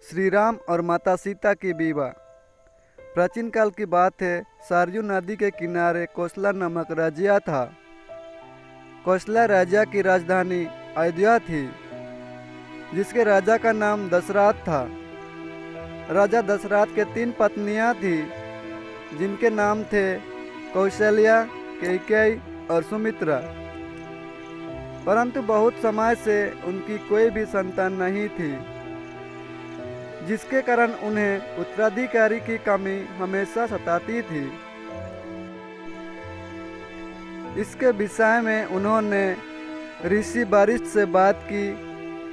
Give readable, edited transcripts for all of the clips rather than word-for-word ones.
श्री राम और माता सीता की विवाह। प्राचीन काल की बात है। सरयू नदी के किनारे कौशला नामक राज्य था। कौशला राज्य की राजधानी अयोध्या थी, जिसके राजा का नाम दशरथ था। राजा दशरथ के 3 पत्नियां थी, जिनके नाम थे कौशल्या, कैकेयी और सुमित्रा। परंतु बहुत समय से उनकी कोई भी संतान नहीं थी, जिसके कारण उन्हें उत्तराधिकारी की कमी हमेशा सताती थी। इसके विषय में उन्होंने ऋषि वशिष्ठ से बात की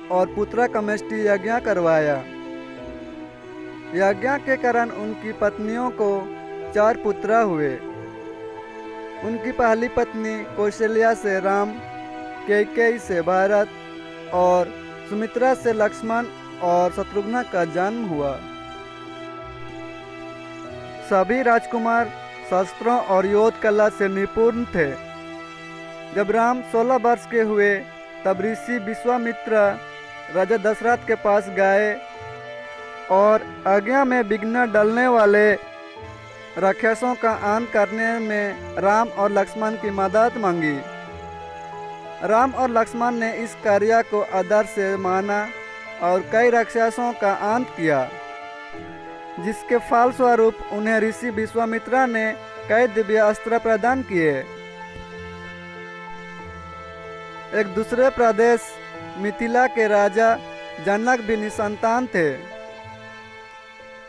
और पुत्र कामेष्टि यज्ञ करवाया। यज्ञ के कारण उनकी पत्नियों को 4 पुत्र हुए। उनकी पहली पत्नी कौशल्या से राम, कैकेयी से भरत और सुमित्रा से लक्ष्मण और शत्रुघ्न का जन्म हुआ। सभी राजकुमार शस्त्रों और योद्ध कला से निपुण थे। जब राम 16 वर्ष के हुए, तब ऋषि विश्वामित्र राजा दशरथ के पास गए और आज्ञा में विघ्न डालने वाले राक्षसों का अंत करने में राम और लक्ष्मण की मदद मांगी। राम और लक्ष्मण ने इस कार्य को आदर से माना और कई राक्षसों का अंत किया, जिसके फलस्वरूप उन्हें ऋषि विश्वामित्र ने कई दिव्य अस्त्र प्रदान किए। एक दूसरे प्रदेश मिथिला के राजा जनक भी निसंतान थे।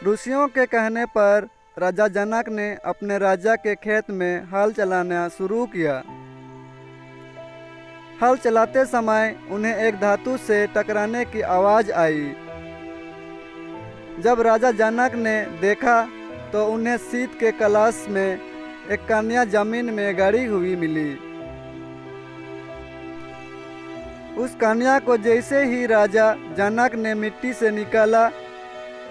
ऋषियों के कहने पर राजा जनक ने अपने राजा के खेत में हल चलाना शुरू किया। हल चलाते समय उन्हें एक धातु से टकराने की आवाज आई। जब राजा जनक ने देखा तो उन्हें शीत के कलश में एक कन्या जमीन में गड़ी हुई मिली। उस कन्या को जैसे ही राजा जनक ने मिट्टी से निकाला,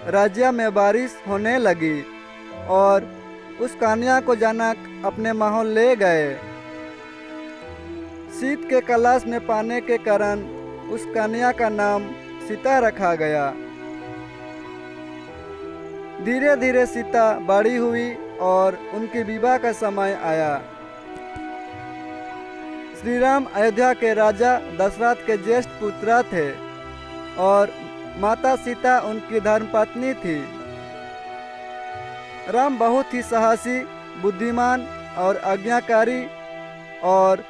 राज्य में बारिश होने लगी और उस कन्या को जनक अपने महल ले गए। शीत के कलश में पाने के कारण उस कन्या का नाम सीता रखा गया। धीरे धीरे सीता बड़ी हुई और उनके विवाह का समय आया। श्री राम अयोध्या के राजा दशरथ के ज्येष्ठ पुत्र थे और माता सीता उनकी धर्मपत्नी थी। राम बहुत ही साहसी, बुद्धिमान और आज्ञाकारी और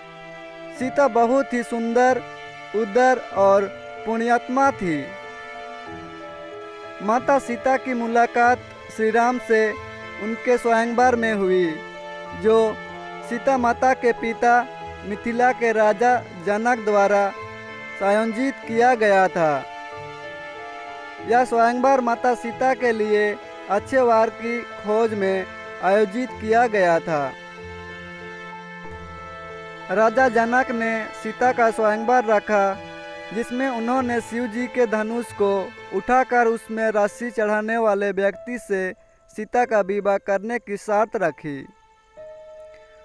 सीता बहुत ही सुंदर, उदार और पुण्यात्मा थी। माता सीता की मुलाकात श्री राम से उनके स्वयंवर में हुई, जो सीता माता के पिता मिथिला के राजा जनक द्वारा आयोजित किया गया था। यह स्वयंवर माता सीता के लिए अच्छे वर की खोज में आयोजित किया गया था। राजा जनक ने सीता का स्वयंवर रखा, जिसमें उन्होंने शिव जी के धनुष को उठाकर उसमें रस्सी चढ़ाने वाले व्यक्ति से सीता का विवाह करने की शर्त रखी।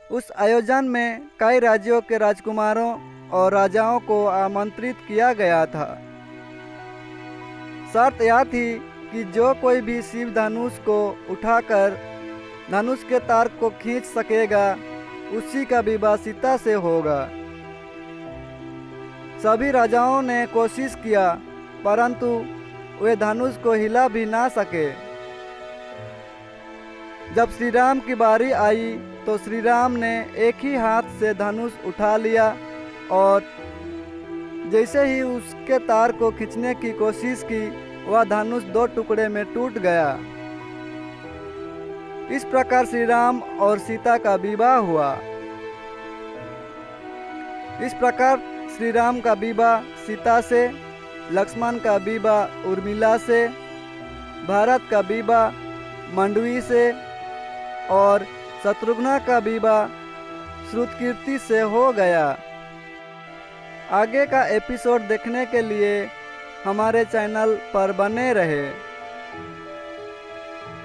उस आयोजन में कई राज्यों के राजकुमारों और राजाओं को आमंत्रित किया गया था। शर्त यह थी कि जो कोई भी शिव धनुष को उठाकर धनुष के तार को खींच सकेगा, उसी का विवाह सीता से होगा। सभी राजाओं ने कोशिश किया, परंतु वे धनुष को हिला भी ना सके। जब श्री राम की बारी आई तो श्री राम ने एक ही हाथ से धनुष उठा लिया और जैसे ही उसके तार को खींचने की कोशिश की, वह धनुष 2 टुकड़े में टूट गया। इस प्रकार श्री राम और सीता का विवाह हुआ। इस प्रकार श्री राम का विवाह सीता से, लक्ष्मण का विवाह उर्मिला से, भरत का विवाह मंडवी से और शत्रुघ्न का विवाह श्रुतकीर्ति से हो गया। आगे का एपिसोड देखने के लिए हमारे चैनल पर बने रहे।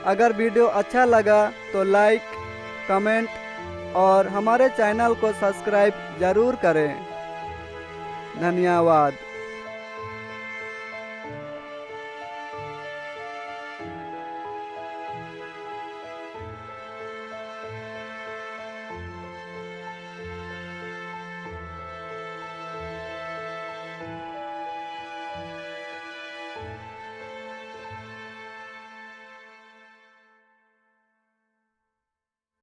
अगर वीडियो अच्छा लगा तो लाइक, कमेंट और हमारे चैनल को सब्सक्राइब जरूर करें। धन्यवाद।